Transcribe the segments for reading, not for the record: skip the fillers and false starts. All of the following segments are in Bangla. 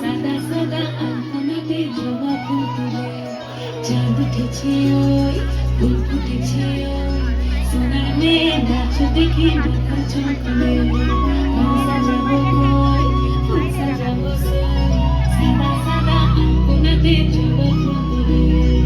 সাদা সাদা আলপনাতে জবা ফুল তুলে চাঁদ উঠেছে ওই ফুল ফুটেছে ওই সোনার মেয়ে নাচ দেখে মাথা চুলকুলে ফুল সাজাবো কই ফুল সাজাবো সই সাদা সাদা আলপনাতে জবা ফুল তুলে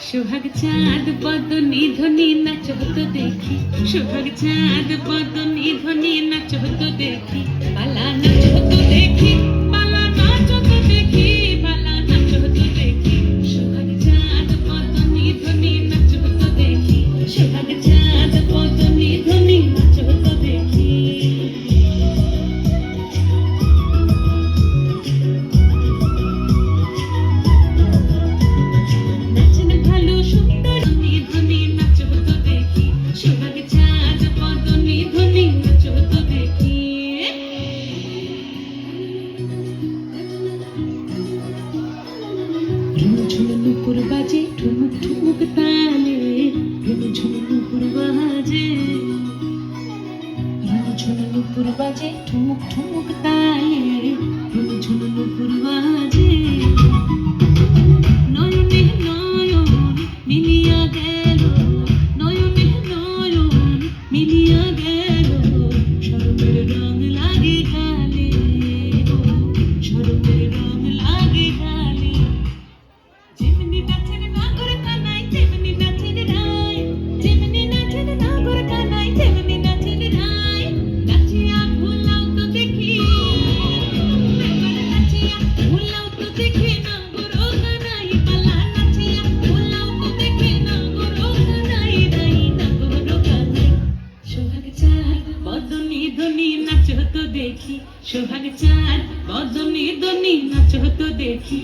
সোহাগ চাঁদ বদনি ধ্বনি নাচ হতো দেখি সোহাগ চাঁদ বদনি ধ্বনি নাচ হতো দেখি বালা নাচ হতো দেখি বালা নাচ হতো দেখি বালা নাচ হতো দেখি সোহাগ চাঁদ বদনি ধ্বনি নাচ হতো দেখি সোহাগ চাঁদ বদনি ধ্বনি নাচ হতো দেখি ঝুমুর বাজে ঠুমুক ঠুমুক তালে ঝুমুর বাজে ঝুমুর বাজে ঠুমুক ঠুমুক তালে ঝুমুর বাজে নয়নে নয়ন মিলিয়া গেল নয়নে নয়ন মিলিয়া গেল শরমের রং লাগে গালে শরমের রং লাগে গালে যেমনি নাচেন নাগর কানাই তেমনি নাচেন রায় যেমনি নাচেন নাগর কানাই তেমনি নাচেন রায় নাচিয়া ভুলাও তো দেখি একবার নাচিয়া ভুলাও তো দেখি নাগর কানাই পালা নাচিয়া ভুলাও তো দেখি নাগর কানাই রাই নাগর কানাই সোহাগ চাঁদ বদনি ধ্বনি নাচ হতো দেখি সোহাগ চাঁদ বদনি ধ্বনি নাচ হতো দেখি